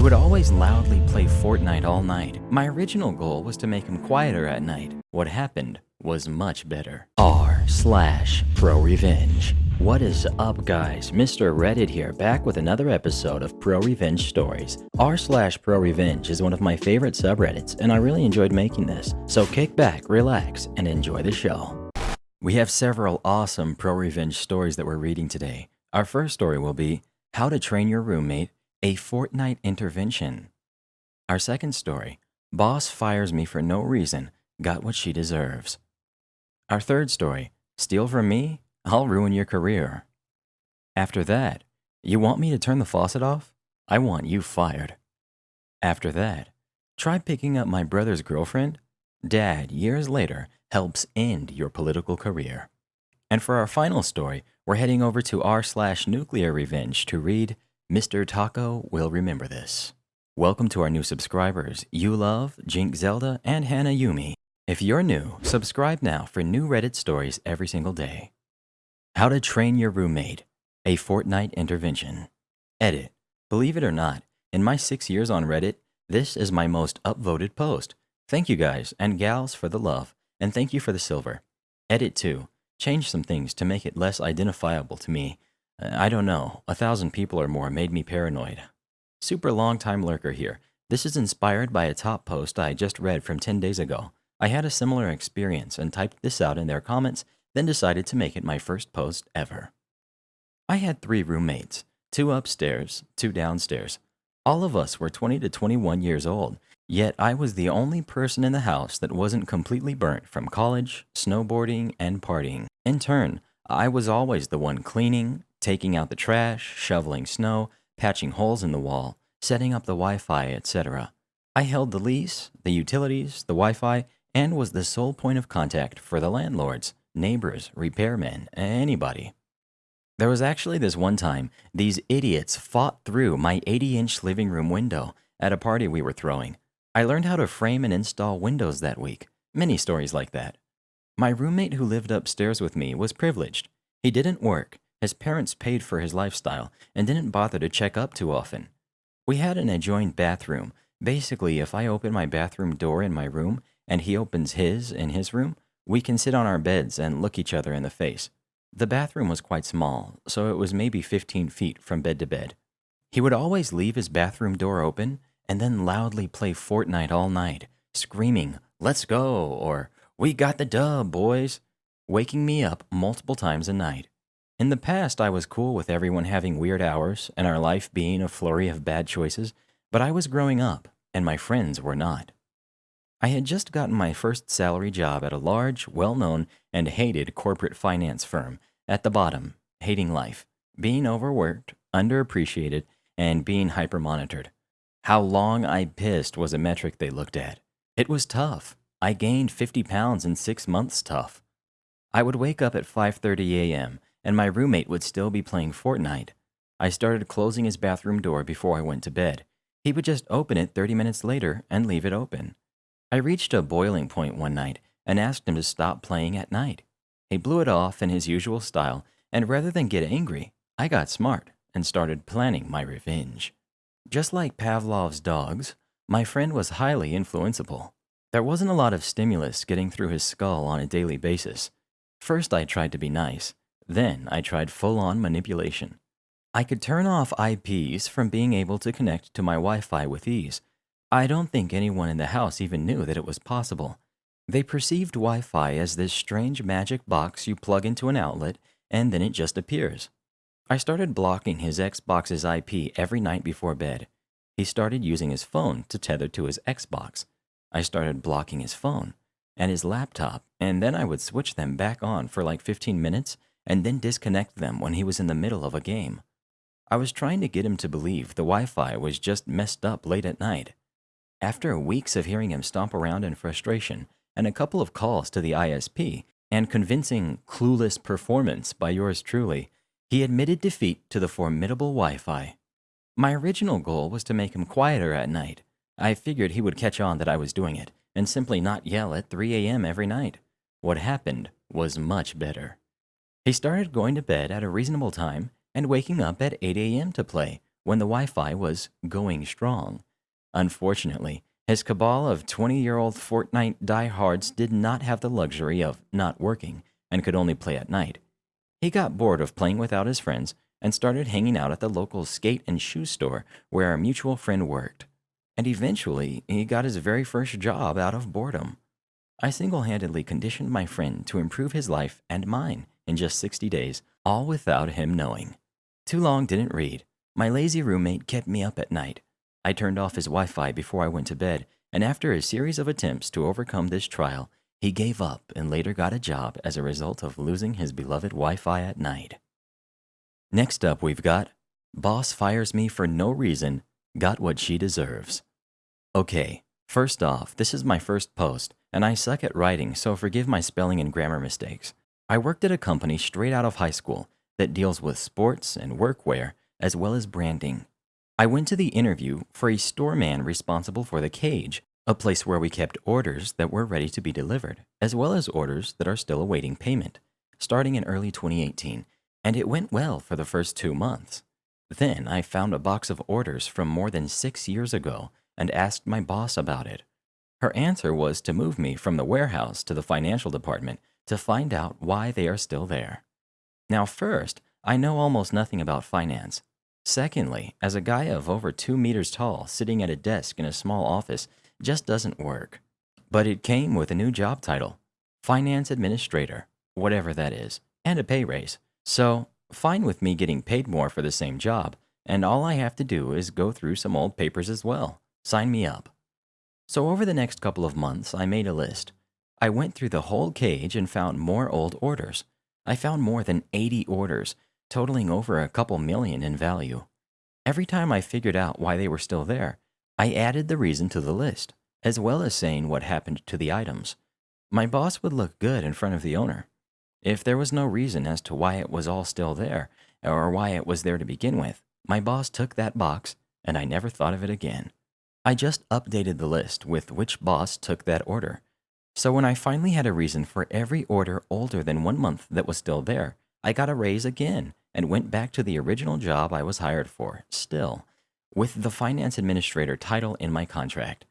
would always loudly play Fortnite all night. My original goal was to make him quieter at night. What happened was much better. r/prorevenge. What is up, guys? Mr. Reddit here, back with another episode of Pro Revenge Stories. r/prorevenge is one of my favorite subreddits, and I really enjoyed making this. So kick back, relax, and enjoy the show. We have several awesome pro revenge stories that we're reading today. Our first story will be How to Train Your Roommate, a Fortnite Intervention. Our second story, Boss Fires Me for No Reason, Got What She Deserves. Our third story, Steal From Me, I'll Ruin Your Career. After that, You Want Me to Turn the Faucet Off? I Want You Fired. After that, Try Picking Up My Brother's Girlfriend? Dad, years later, helps end your political career. And for our final story, we're heading over to r/nuclear revenge to read Mr. Taco Will Remember This. Welcome to our new subscribers, You Love, Jink Zelda, and Hannah Yumi. If you're new, subscribe now for new Reddit stories every single day. How to Train Your Roommate, a Fortnite Intervention. Edit. Believe it or not, in my 6 years on Reddit, this is my most upvoted post. Thank you guys and gals for the love, and thank you for the silver. Edit 2. Change some things to make it less identifiable to me. I don't know, 1,000 people or more made me paranoid. Super long time lurker here. This is inspired by a top post I just read from 10 days ago. I had a similar experience and typed this out in their comments, then decided to make it my first post ever. I had 3 roommates, 2 upstairs, 2 downstairs. All of us were 20 to 21 years old, yet I was the only person in the house that wasn't completely burnt from college, snowboarding, and partying. In turn, I was always the one cleaning, taking out the trash, shoveling snow, patching holes in the wall, setting up the Wi-Fi, etc. I held the lease, the utilities, the Wi-Fi, and was the sole point of contact for the landlords, neighbors, repairmen, anybody. There was actually this one time these idiots fought through my 80-inch living room window at a party we were throwing. I learned how to frame and install windows that week. Many stories like that. My roommate who lived upstairs with me was privileged. He didn't work. His parents paid for his lifestyle and didn't bother to check up too often. We had an adjoined bathroom. Basically, if I open my bathroom door in my room and he opens his in his room, we can sit on our beds and look each other in the face. The bathroom was quite small, so it was maybe 15 feet from bed to bed. He would always leave his bathroom door open and then loudly play Fortnite all night, screaming, "Let's go," or "We got the dub, boys," waking me up multiple times a night. In the past, I was cool with everyone having weird hours and our life being a flurry of bad choices, but I was growing up, and my friends were not. I had just gotten my first salary job at a large, well-known, and hated corporate finance firm, at the bottom, hating life, being overworked, underappreciated, and being hyper-monitored. How long I pissed was a metric they looked at. It was tough. I gained 50 pounds in 6 months tough. I would wake up at 5:30 a.m., and my roommate would still be playing Fortnite. I started closing his bathroom door before I went to bed. He would just open it 30 minutes later and leave it open. I reached a boiling point one night and asked him to stop playing at night. He blew it off in his usual style, and rather than get angry, I got smart and started planning my revenge. Just like Pavlov's dogs, my friend was highly influenceable. There wasn't a lot of stimulus getting through his skull on a daily basis. First, I tried to be nice. Then, I tried full-on manipulation. I could turn off IPs from being able to connect to my Wi-Fi with ease. I don't think anyone in the house even knew that it was possible. They perceived Wi-Fi as this strange magic box you plug into an outlet, and then it just appears. I started blocking his Xbox's IP every night before bed. He started using his phone to tether to his Xbox. I started blocking his phone and his laptop, and then I would switch them back on for like 15 minutes and then disconnect them when he was in the middle of a game. I was trying to get him to believe the Wi-Fi was just messed up late at night. After weeks of hearing him stomp around in frustration and a couple of calls to the ISP and convincing clueless performance by yours truly, he admitted defeat to the formidable Wi-Fi. My original goal was to make him quieter at night. I figured he would catch on that I was doing it and simply not yell at 3 a.m. every night. What happened was much better. He started going to bed at a reasonable time and waking up at 8 a.m. to play, when the Wi-Fi was going strong. Unfortunately, his cabal of 20-year-old Fortnite diehards did not have the luxury of not working and could only play at night. He got bored of playing without his friends and started hanging out at the local skate and shoe store where our mutual friend worked. And eventually, he got his very first job out of boredom. I single-handedly conditioned my friend to improve his life and mine in just 60 days, all without him knowing. Too long didn't read. My lazy roommate kept me up at night. I turned off his Wi-Fi before I went to bed, and after a series of attempts to overcome this trial, he gave up and later got a job as a result of losing his beloved Wi-Fi at night. Next up, we've got Boss Fires Me for No Reason, Got What She Deserves. Okay, first off, this is my first post, and I suck at writing, so forgive my spelling and grammar mistakes. I worked at a company straight out of high school that deals with sports and workwear as well as branding. I went to the interview for a store man responsible for the cage, a place where we kept orders that were ready to be delivered, as well as orders that are still awaiting payment, starting in early 2018, and it went well for the first 2 months. Then I found a box of orders from more than 6 years ago and asked my boss about it. Her answer was to move me from the warehouse to the financial department to find out why they are still there. Now first, I know almost nothing about finance. Secondly, as a guy of over 2 meters tall sitting at a desk in a small office just doesn't work. But it came with a new job title, Finance Administrator, whatever that is, and a pay raise. So, fine with me getting paid more for the same job, and all I have to do is go through some old papers as well. Sign me up. So over the next couple of months, I made a list. I went through the whole cage and found more old orders. I found more than 80 orders, totaling over a couple million in value. Every time I figured out why they were still there, I added the reason to the list, as well as saying what happened to the items. My boss would look good in front of the owner. If there was no reason as to why it was all still there, or why it was there to begin with, my boss took that box, and I never thought of it again. I just updated the list with which boss took that order. So when I finally had a reason for every order older than 1 month that was still there, I got a raise again and went back to the original job I was hired for, still, with the finance administrator title in my contract.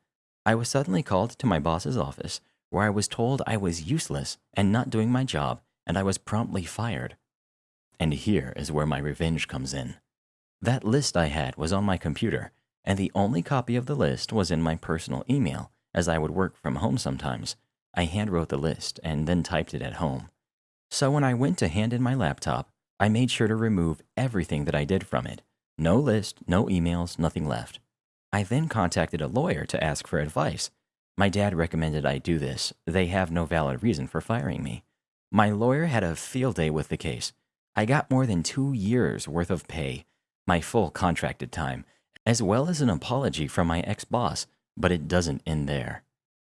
I was suddenly called to my boss's office, where I was told I was useless and not doing my job, and I was promptly fired. And here is where my revenge comes in. That list I had was on my computer, and the only copy of the list was in my personal email, as I would work from home sometimes. I handwrote the list and then typed it at home. So when I went to hand in my laptop, I made sure to remove everything that I did from it. No list, no emails, nothing left. I then contacted a lawyer to ask for advice. My dad recommended I do this. They have no valid reason for firing me. My lawyer had a field day with the case. I got more than 2 years worth of pay, my full contracted time, as well as an apology from my ex-boss, but it doesn't end there.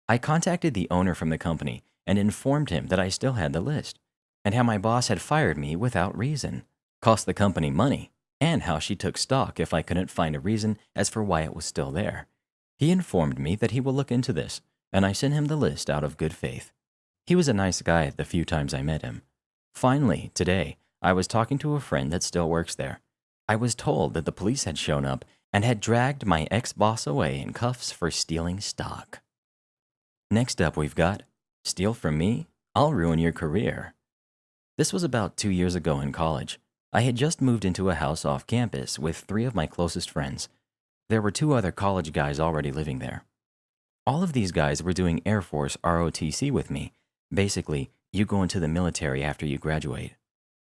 I contacted the owner from the company and informed him that I still had the list, and how my boss had fired me without reason, cost the company money, and how she took stock if I couldn't find a reason as for why it was still there. He informed me that he will look into this, and I sent him the list out of good faith. He was a nice guy the few times I met him. Finally, today, I was talking to a friend that still works there. I was told that the police had shown up and had dragged my ex-boss away in cuffs for stealing stock. Next up, we've got Steal From Me, I'll Ruin Your Career. This was about 2 years ago in college. I had just moved into a house off campus with 3 of my closest friends. There were 2 other college guys already living there. All of these guys were doing Air Force ROTC with me. Basically, you go into the military after you graduate.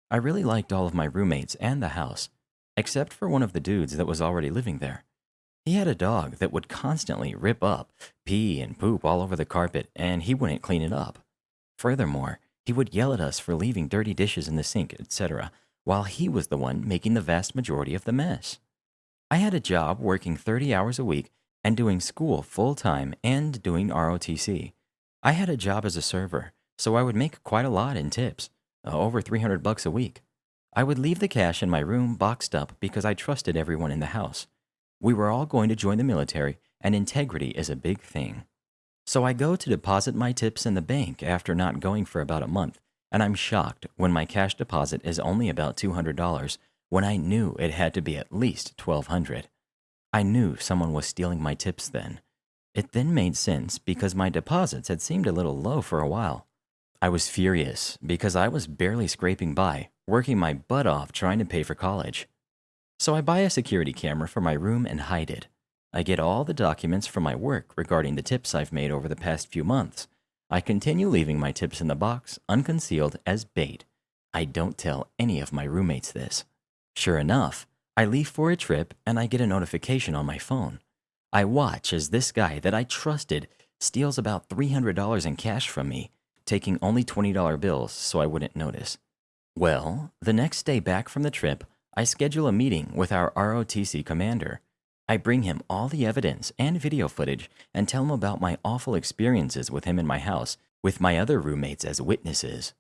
I really liked all of my roommates and the house, except for one of the dudes that was already living there. He had a dog that would constantly rip up, pee, and poop all over the carpet, and he wouldn't clean it up. Furthermore, he would yell at us for leaving dirty dishes in the sink, etc., while he was the one making the vast majority of the mess. I had a job working 30 hours a week and doing school full-time and doing ROTC. I had a job as a server, so I would make quite a lot in tips, over $300 a week. I would leave the cash in my room boxed up because I trusted everyone in the house. We were all going to join the military, and integrity is a big thing. So I go to deposit my tips in the bank after not going for about a month, and I'm shocked when my cash deposit is only about $200, when I knew it had to be at least 1,200. I knew someone was stealing my tips then. It then made sense because my deposits had seemed a little low for a while. I was furious because I was barely scraping by, working my butt off trying to pay for college. So I buy a security camera for my room and hide it. I get all the documents from my work regarding the tips I've made over the past few months. I continue leaving my tips in the box, unconcealed as bait. I don't tell any of my roommates this. Sure enough, I leave for a trip and I get a notification on my phone. I watch as this guy that I trusted steals about $300 in cash from me, taking only $20 bills so I wouldn't notice. Well, the next day back from the trip, I schedule a meeting with our ROTC commander. I bring him all the evidence and video footage and tell him about my awful experiences with him in my house, with my other roommates as witnesses.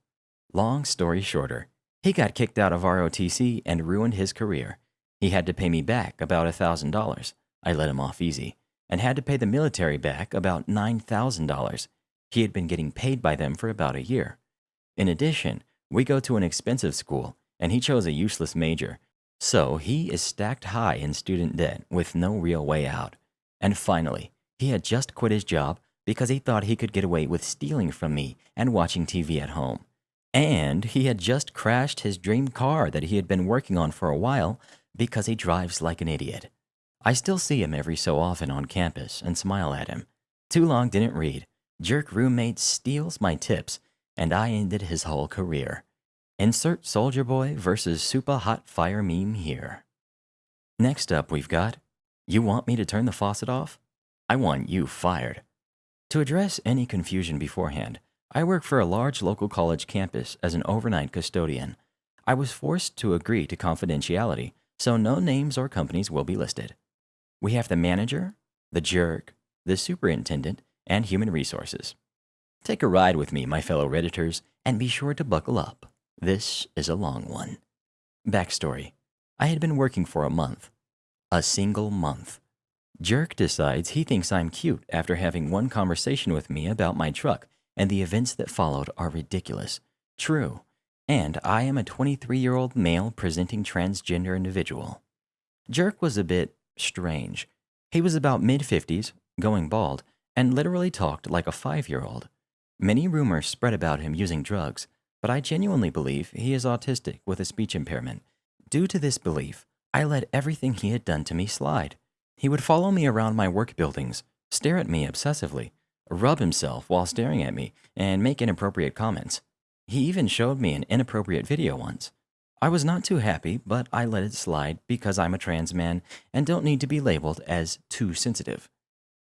Long story shorter, he got kicked out of ROTC and ruined his career. He had to pay me back about $1,000. I let him off easy, and had to pay the military back about $9,000. He had been getting paid by them for about a year. In addition, we go to an expensive school, and he chose a useless major. So he is stacked high in student debt with no real way out. And finally, he had just quit his job because he thought he could get away with stealing from me and watching TV at home. And he had just crashed his dream car that he had been working on for a while because he drives like an idiot. I still see him every so often on campus and smile at him. Too long didn't read. Jerk roommate steals my tips, and I ended his whole career. Insert Soldier Boy versus Super Hot Fire meme here. Next up, we've got, you want me to turn the faucet off? I want you fired. To address any confusion beforehand, I work for a large local college campus as an overnight custodian. I was forced to agree to confidentiality, so no names or companies will be listed. We have the manager, the jerk, the superintendent, and human resources. Take a ride with me, my fellow Redditors, and be sure to buckle up. This is a long one. Backstory. I had been working for a month. A single month. Jerk decides he thinks I'm cute after having one conversation with me about my truck, and the events that followed are ridiculous. True. And I am a 23-year-old male presenting transgender individual. Jerk was a bit strange. He was about mid-50s, going bald, and literally talked like a 5-year-old. Many rumors spread about him using drugs, but I genuinely believe he is autistic with a speech impairment. Due to this belief, I let everything he had done to me slide. He would follow me around my work buildings, stare at me obsessively, rub himself while staring at me, and make inappropriate comments. He even showed me an inappropriate video once. I was not too happy, but I let it slide because I'm a trans man and don't need to be labeled as too sensitive.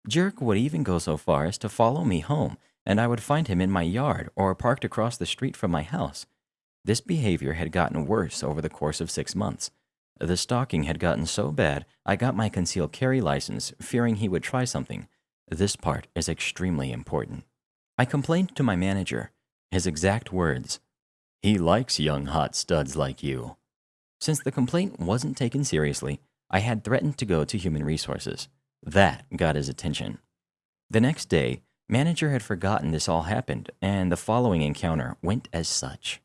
Jerk would even go so far as to follow me home, and I would find him in my yard or parked across the street from my house. This behavior had gotten worse over the course of 6 months. The stalking had gotten so bad, I got my concealed carry license, fearing he would try something. This part is extremely important. I complained to my manager. His exact words, "He likes young hot studs like you." Since the complaint wasn't taken seriously, I had threatened to go to human resources. That got his attention. The next day, manager had forgotten this all happened, and the following encounter went as such.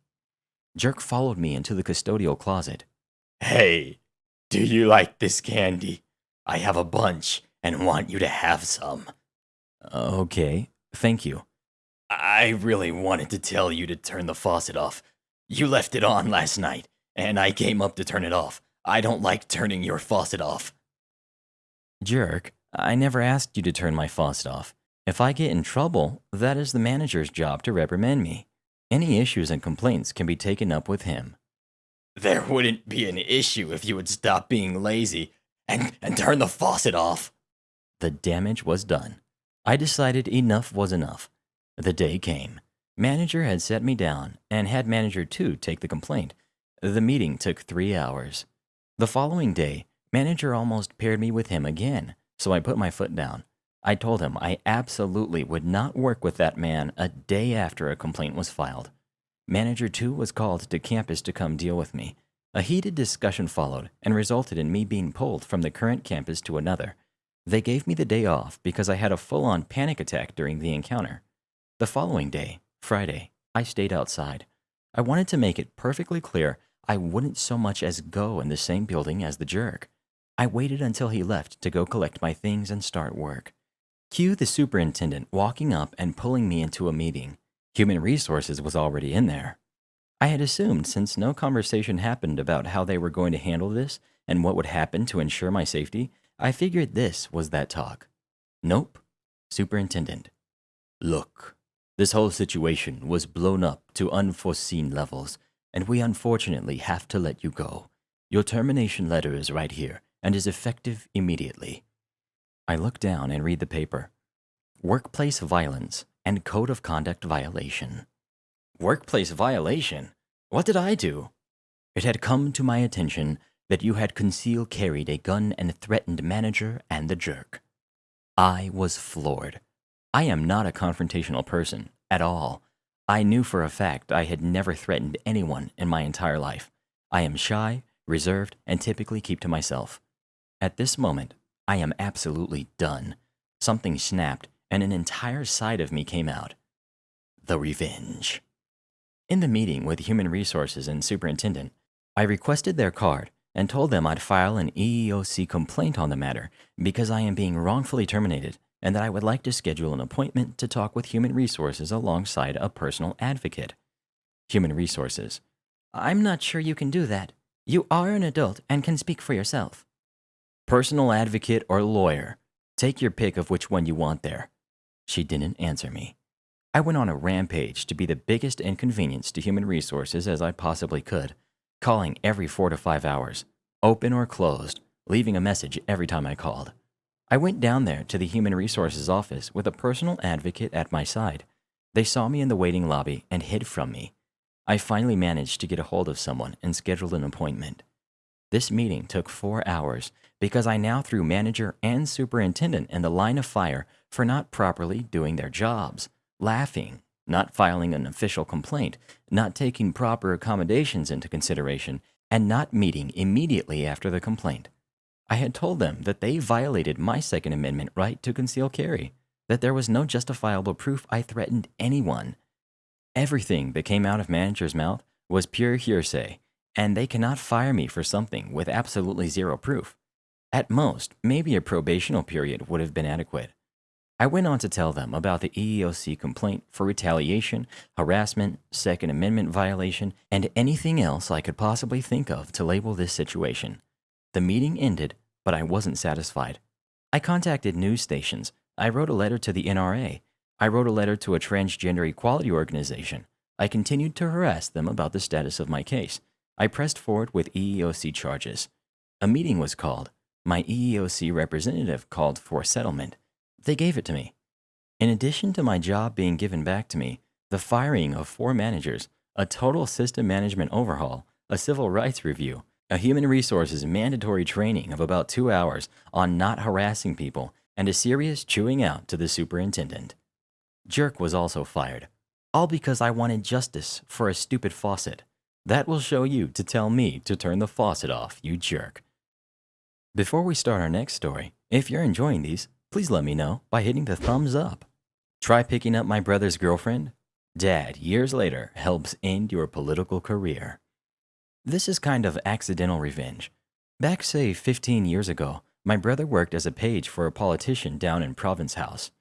Jerk followed me into the custodial closet. "Hey, do you like this candy? I have a bunch and want you to have some." "Okay, thank you." "I really wanted to tell you to turn the faucet off. You left it on last night, and I came up to turn it off. I don't like turning your faucet off." Jerk, I never asked you to turn my faucet off. If I get in trouble, that is the manager's job to reprimand me. Any issues and complaints can be taken up with him. "There wouldn't be an issue if you would stop being lazy and turn the faucet off." The damage was done. I decided enough was enough. The day came. Manager had set me down and had manager 2 take the complaint. The meeting took 3 hours. The following day, manager almost paired me with him again, so I put my foot down. I told him I absolutely would not work with that man a day after a complaint was filed. Manager 2 was called to campus to come deal with me. A heated discussion followed and resulted in me being pulled from the current campus to another. They gave me the day off because I had a full-on panic attack during the encounter. The following day, Friday, I stayed outside. I wanted to make it perfectly clear I wouldn't so much as go in the same building as the jerk. I waited until he left to go collect my things and start work. Cue the superintendent walking up and pulling me into a meeting. Human Resources was already in there. I had assumed, since no conversation happened about how they were going to handle this and what would happen to ensure my safety, I figured this was that talk. Nope. Superintendent. Look, this whole situation was blown up to unforeseen levels, and we unfortunately have to let you go. Your termination letter is right here and is effective immediately. I look down and read the paper. Workplace violence and code of conduct violation. Workplace violation? What did I do? It had come to my attention that you had concealed carried a gun and threatened manager and the jerk. I was floored. I am not a confrontational person at all. I knew for a fact I had never threatened anyone in my entire life. I am shy, reserved, and typically keep to myself. At this moment, I am absolutely done. Something snapped, and an entire side of me came out. The revenge. In the meeting with Human Resources and Superintendent, I requested their card and told them I'd file an EEOC complaint on the matter because I am being wrongfully terminated and that I would like to schedule an appointment to talk with Human Resources alongside a personal advocate. Human Resources. I'm not sure you can do that. You are an adult and can speak for yourself. Personal advocate or lawyer. Take your pick of which one you want there. She didn't answer me. I went on a rampage to be the biggest inconvenience to Human Resources as I possibly could, calling every 4 to 5 hours, open or closed, leaving a message every time I called. I went down there to the Human Resources office with a personal advocate at my side. They saw me in the waiting lobby and hid from me. I finally managed to get a hold of someone and scheduled an appointment. This meeting took 4 hours because I now threw manager and superintendent in the line of fire for not properly doing their jobs, laughing, not filing an official complaint, not taking proper accommodations into consideration, and not meeting immediately after the complaint. I had told them that they violated my Second Amendment right to conceal carry, that there was no justifiable proof I threatened anyone. Everything that came out of manager's mouth was pure hearsay, and they cannot fire me for something with absolutely zero proof. At most, maybe a probational period would have been adequate. I went on to tell them about the EEOC complaint for retaliation, harassment, Second Amendment violation, and anything else I could possibly think of to label this situation. The meeting ended, but I wasn't satisfied. I contacted news stations. I wrote a letter to the NRA. I wrote a letter to a transgender equality organization. I continued to harass them about the status of my case. I pressed forward with EEOC charges. A meeting was called. My EEOC representative called for settlement. They gave it to me. In addition to my job being given back to me, the firing of 4 managers, a total system management overhaul, a civil rights review, a human resources mandatory training of about 2 hours on not harassing people, and a serious chewing out to the superintendent. Jerk was also fired, all because I wanted justice for a stupid faucet. That will show you to tell me to turn the faucet off, you jerk. Before we start our next story, if you're enjoying these, please let me know by hitting the thumbs up. Try picking up my brother's girlfriend? Dad, years later, helps end your political career. This is kind of accidental revenge. Back, say, 15 years ago, my brother worked as a page for a politician down in Province House.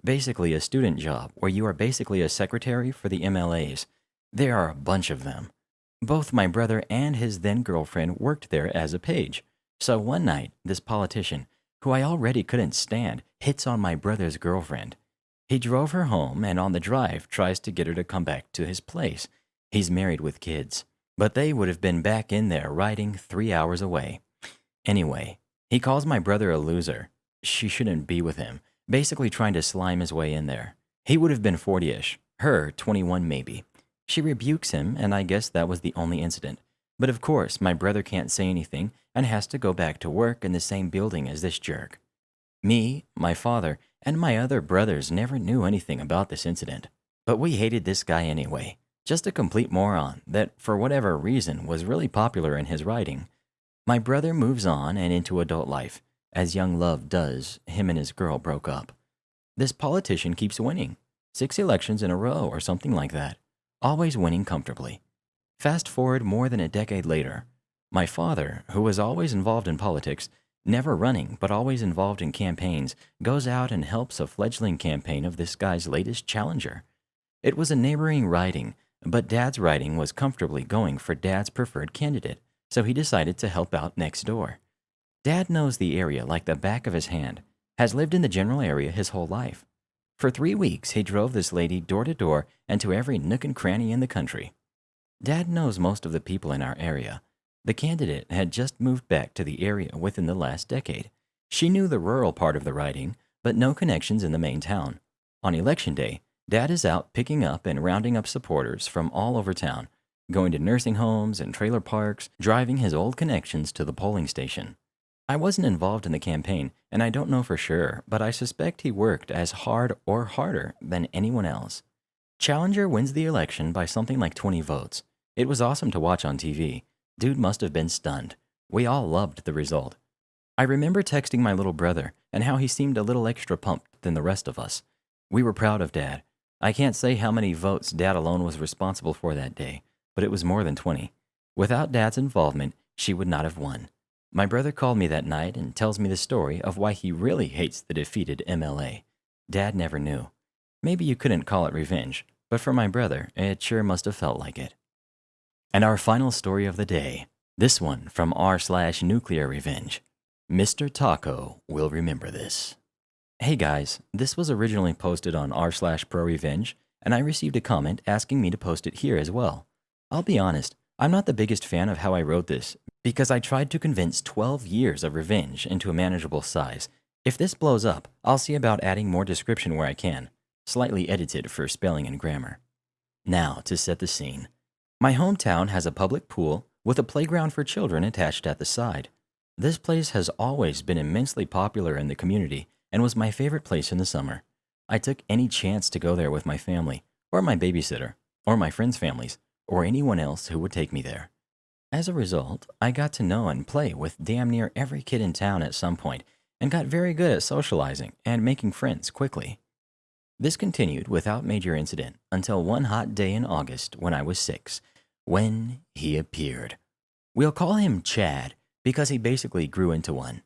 Basically a student job where you are basically a secretary for the MLAs. There are a bunch of them. Both my brother and his then-girlfriend worked there as a page. So one night, this politician, who I already couldn't stand, hits on my brother's girlfriend. He drove her home and on the drive tries to get her to come back to his place. He's married with kids, but they would have been back in there riding 3 hours away. Anyway, he calls my brother a loser. She shouldn't be with him, basically trying to slime his way in there. He would have been 40-ish, her 21 maybe. She rebukes him, and I guess that was the only incident. But of course, my brother can't say anything and has to go back to work in the same building as this jerk. Me, my father, and my other brothers never knew anything about this incident. But we hated this guy anyway. Just a complete moron that, for whatever reason, was really popular in his writing. My brother moves on and into adult life. As young love does, him and his girl broke up. This politician keeps winning. 6 elections in a row or something like that. Always winning comfortably. Fast forward more than a decade later. My father, who was always involved in politics, never running but always involved in campaigns, goes out and helps a fledgling campaign of this guy's latest challenger. It was a neighboring riding, but Dad's riding was comfortably going for Dad's preferred candidate, so he decided to help out next door. Dad knows the area like the back of his hand, has lived in the general area his whole life. For 3 weeks, he drove this lady door to door and to every nook and cranny in the country. Dad knows most of the people in our area. The candidate had just moved back to the area within the last decade. She knew the rural part of the riding, but no connections in the main town. On election day, Dad is out picking up and rounding up supporters from all over town, going to nursing homes and trailer parks, driving his old connections to the polling station. I wasn't involved in the campaign, and I don't know for sure, but I suspect he worked as hard or harder than anyone else. Challenger wins the election by something like 20 votes. It was awesome to watch on TV. Dude must have been stunned. We all loved the result. I remember texting my little brother and how he seemed a little extra pumped than the rest of us. We were proud of Dad. I can't say how many votes Dad alone was responsible for that day, but it was more than 20. Without Dad's involvement, she would not have won. My brother called me that night and tells me the story of why he really hates the defeated MLA. Dad never knew. Maybe you couldn't call it revenge, but for my brother, it sure must have felt like it. And our final story of the day, this one from r/nuclear revenge. Mr. Taco will remember this. Hey guys, this was originally posted on r/prorevenge, and I received a comment asking me to post it here as well. I'll be honest, I'm not the biggest fan of how I wrote this, because I tried to condense 12 years of revenge into a manageable size. If this blows up, I'll see about adding more description where I can, slightly edited for spelling and grammar. Now, to set the scene. My hometown has a public pool with a playground for children attached at the side. This place has always been immensely popular in the community and was my favorite place in the summer. I took any chance to go there with my family, or my babysitter, or my friends' families, or anyone else who would take me there. As a result, I got to know and play with damn near every kid in town at some point and got very good at socializing and making friends quickly. This continued without major incident until one hot day in August when I was 6, when he appeared. We'll call him Chad because he basically grew into one.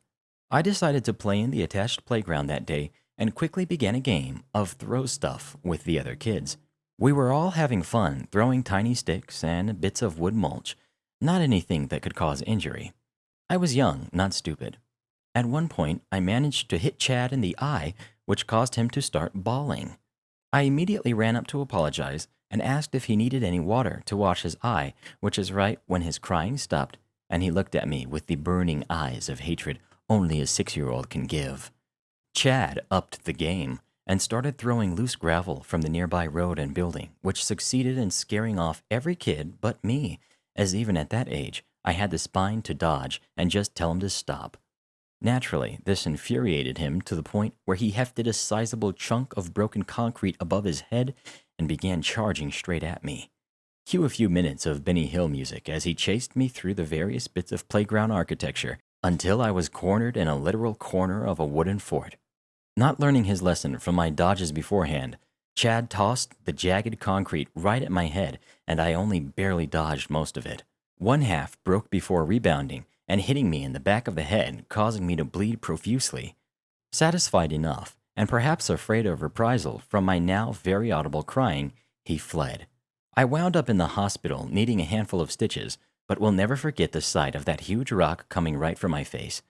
I decided to play in the attached playground that day and quickly began a game of throw stuff with the other kids. We were all having fun throwing tiny sticks and bits of wood mulch, not anything that could cause injury. I was young, not stupid. At one point, I managed to hit Chad in the eye, which caused him to start bawling. I immediately ran up to apologize and asked if he needed any water to wash his eye, which is right when his crying stopped, and he looked at me with the burning eyes of hatred only a 6-year-old can give. Chad upped the game and started throwing loose gravel from the nearby road and building, which succeeded in scaring off every kid but me, as even at that age, I had the spine to dodge and just tell him to stop. Naturally, this infuriated him to the point where he hefted a sizable chunk of broken concrete above his head and began charging straight at me. Cue a few minutes of Benny Hill music as he chased me through the various bits of playground architecture until I was cornered in a literal corner of a wooden fort. Not learning his lesson from my dodges beforehand, Chad tossed the jagged concrete right at my head, and I only barely dodged most of it. One half broke before rebounding and hitting me in the back of the head, causing me to bleed profusely. Satisfied enough, and perhaps afraid of reprisal from my now very audible crying, he fled. I wound up in the hospital needing a handful of stitches, but will never forget the sight of that huge rock coming right for my face.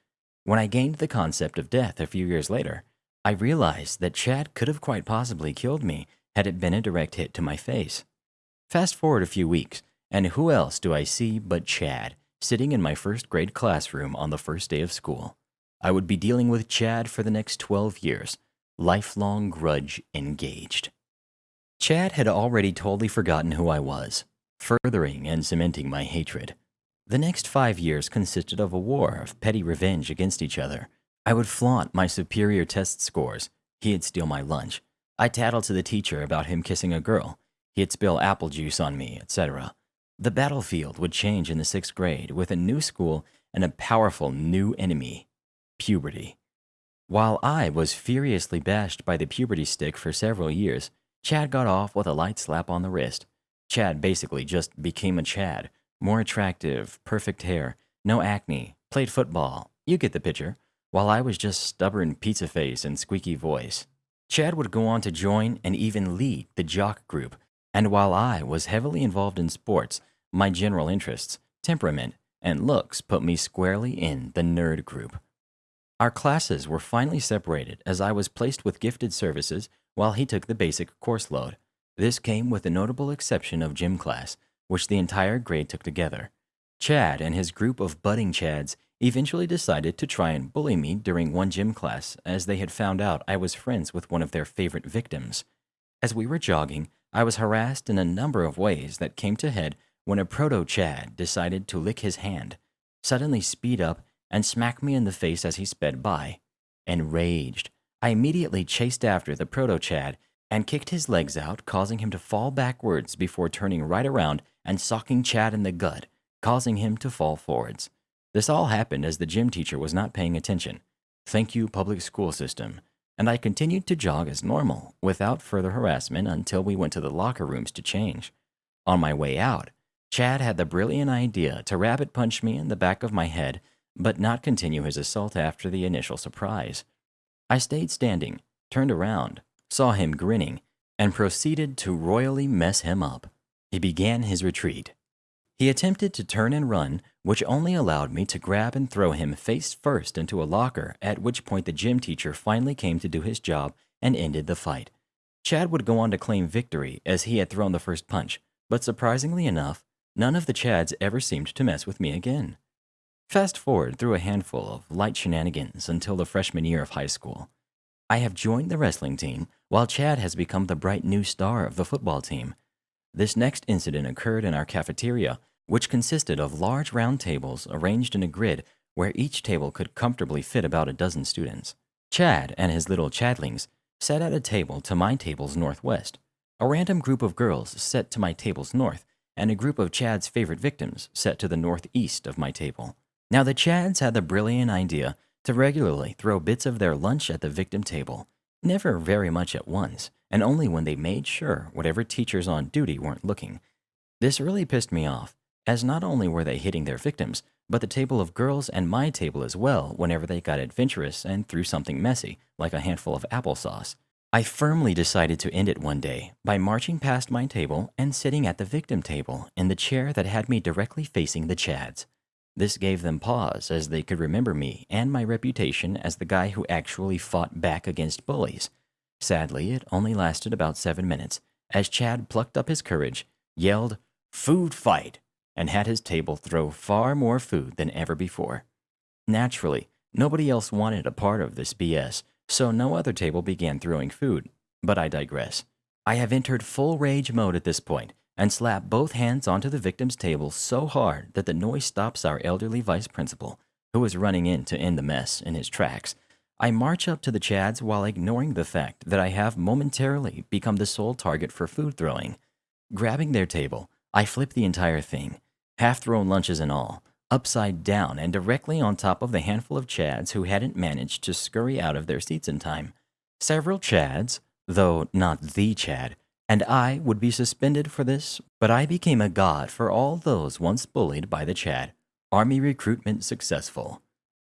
When I gained the concept of death a few years later, I realized that Chad could have quite possibly killed me had it been a direct hit to my face. Fast forward a few weeks, and who else do I see but Chad, sitting in my first grade classroom on the first day of school. I would be dealing with Chad for the next 12 years, lifelong grudge engaged. Chad had already totally forgotten who I was, furthering and cementing my hatred. The next 5 years consisted of a war of petty revenge against each other. I would flaunt my superior test scores. He'd steal my lunch. I'd tattle to the teacher about him kissing a girl. He'd spill apple juice on me, etc. The battlefield would change in the 6th grade with a new school and a powerful new enemy, puberty. While I was furiously bashed by the puberty stick for several years, Chad got off with a light slap on the wrist. Chad basically just became a Chad. More attractive, perfect hair, no acne, played football. You get the picture. While I was just stubborn pizza face and squeaky voice. Chad would go on to join and even lead the jock group. And while I was heavily involved in sports, my general interests, temperament, and looks put me squarely in the nerd group. Our classes were finally separated as I was placed with gifted services while he took the basic course load. This came with the notable exception of gym class, which the entire grade took together. Chad and his group of budding Chads eventually decided to try and bully me during one gym class as they had found out I was friends with one of their favorite victims. As we were jogging, I was harassed in a number of ways that came to head when a proto-Chad decided to lick his hand, suddenly speed up, and smack me in the face as he sped by. Enraged, I immediately chased after the proto-Chad and kicked his legs out, causing him to fall backwards before turning right around and socking Chad in the gut, causing him to fall forwards. This all happened as the gym teacher was not paying attention. Thank you, public school system. And I continued to jog as normal, without further harassment until we went to the locker rooms to change. On my way out, Chad had the brilliant idea to rabbit punch me in the back of my head, but not continue his assault after the initial surprise. I stayed standing, turned around, saw him grinning, and proceeded to royally mess him up. He began his retreat. He attempted to turn and run, which only allowed me to grab and throw him face first into a locker, at which point the gym teacher finally came to do his job and ended the fight. Chad would go on to claim victory as he had thrown the first punch, but surprisingly enough, none of the Chads ever seemed to mess with me again. Fast forward through a handful of light shenanigans until the freshman year of high school. I have joined the wrestling team, while Chad has become the bright new star of the football team. This next incident occurred in our cafeteria, which consisted of large round tables arranged in a grid where each table could comfortably fit about a dozen students. Chad and his little Chadlings sat at a table to my table's northwest. A random group of girls sat to my table's north, and a group of Chad's favorite victims sat to the northeast of my table. Now the Chads had the brilliant idea to regularly throw bits of their lunch at the victim table, never very much at once, and only when they made sure whatever teachers on duty weren't looking. This really pissed me off, as not only were they hitting their victims, but the table of girls and my table as well whenever they got adventurous and threw something messy, like a handful of applesauce. I firmly decided to end it one day by marching past my table and sitting at the victim table in the chair that had me directly facing the Chads. This gave them pause as they could remember me and my reputation as the guy who actually fought back against bullies. Sadly, it only lasted about 7 minutes, as Chad plucked up his courage, yelled, "Food fight!" and had his table throw far more food than ever before. Naturally, nobody else wanted a part of this BS, so no other table began throwing food, but I digress. I have entered full rage mode at this point, and slap both hands onto the victim's table so hard that the noise stops our elderly vice principal, who is running in to end the mess in his tracks. I march up to the Chads while ignoring the fact that I have momentarily become the sole target for food throwing. Grabbing their table, I flip the entire thing, half-thrown lunches and all, upside down and directly on top of the handful of Chads who hadn't managed to scurry out of their seats in time. Several Chads, though not the Chad, and I would be suspended for this, but I became a god for all those once bullied by the Chad. Army recruitment successful.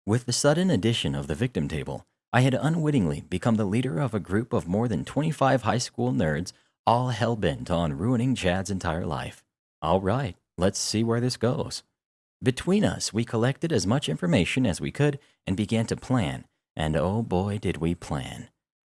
With the sudden addition of the victim table, I had unwittingly become the leader of a group of more than 25 high school nerds, all hell-bent on ruining Chad's entire life. All right, let's see where this goes. Between us, we collected as much information as we could and began to plan, and oh boy did we plan.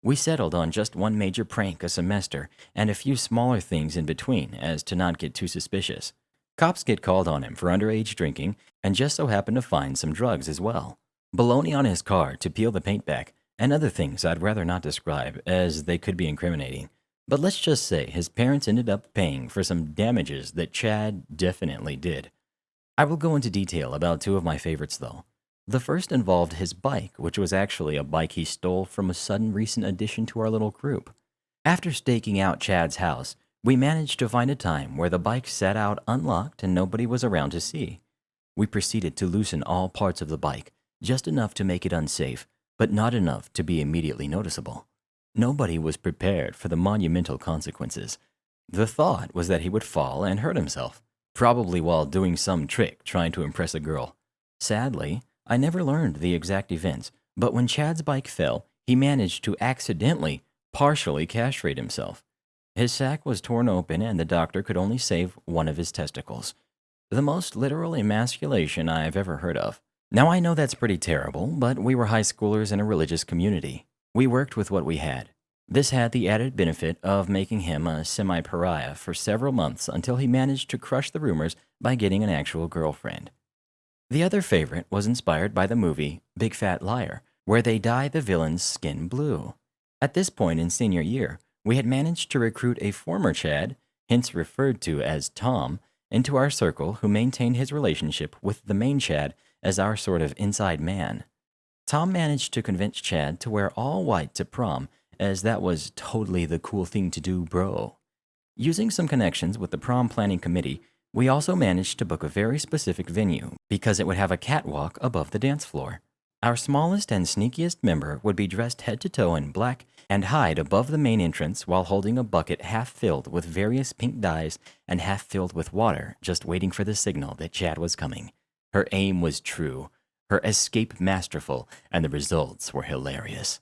We settled on just one major prank a semester and a few smaller things in between as to not get too suspicious. Cops get called on him for underage drinking and just so happen to find some drugs as well. Baloney on his car to peel the paint back, and other things I'd rather not describe as they could be incriminating. But let's just say his parents ended up paying for some damages that Chad definitely did. I will go into detail about two of my favorites though. The first involved his bike, which was actually a bike he stole from a sudden recent addition to our little group. After staking out Chad's house, we managed to find a time where the bike sat out unlocked and nobody was around to see. We proceeded to loosen all parts of the bike, just enough to make it unsafe, but not enough to be immediately noticeable. Nobody was prepared for the monumental consequences. The thought was that he would fall and hurt himself, probably while doing some trick trying to impress a girl. Sadly, I never learned the exact events, but when Chad's bike fell, he managed to accidentally, partially castrate himself. His sac was torn open and the doctor could only save one of his testicles. The most literal emasculation I've ever heard of. Now I know that's pretty terrible, but we were high schoolers in a religious community. We worked with what we had. This had the added benefit of making him a semi-pariah for several months until he managed to crush the rumors by getting an actual girlfriend. The other favorite was inspired by the movie Big Fat Liar, where they dye the villain's skin blue. At this point in senior year, we had managed to recruit a former Chad, hence referred to as Tom, into our circle who maintained his relationship with the main Chad as our sort of inside man. Tom managed to convince Chad to wear all white to prom, as that was totally the cool thing to do, bro. Using some connections with the prom planning committee, we also managed to book a very specific venue because it would have a catwalk above the dance floor. Our smallest and sneakiest member would be dressed head to toe in black and hide above the main entrance while holding a bucket half filled with various pink dyes and half filled with water, just waiting for the signal that Chad was coming. Her aim was true, her escape masterful, and the results were hilarious.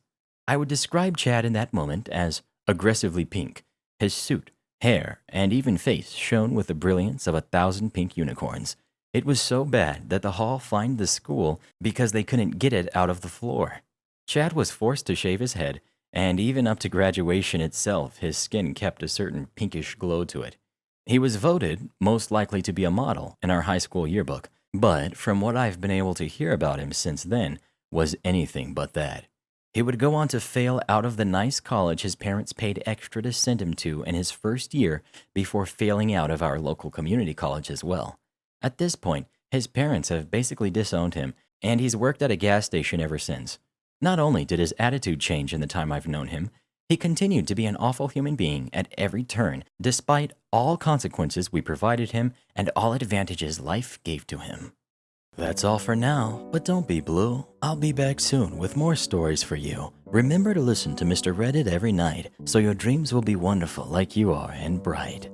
I would describe Chad in that moment as aggressively pink. His suit, hair, and even face shone with the brilliance of 1,000 pink unicorns. It was so bad that the hall fined the school because they couldn't get it out of the floor. Chad was forced to shave his head, and even up to graduation itself, his skin kept a certain pinkish glow to it. He was voted most likely to be a model in our high school yearbook, but from what I've been able to hear about him since then, was anything but that. He would go on to fail out of the nice college his parents paid extra to send him to in his first year before failing out of our local community college as well. At this point, his parents have basically disowned him, and he's worked at a gas station ever since. Not only did his attitude change in the time I've known him, he continued to be an awful human being at every turn, despite all consequences we provided him and all advantages life gave to him. That's all for now, but don't be blue. I'll be back soon with more stories for you. Remember to listen to Mr. Reddit every night, so your dreams will be wonderful like you are and bright.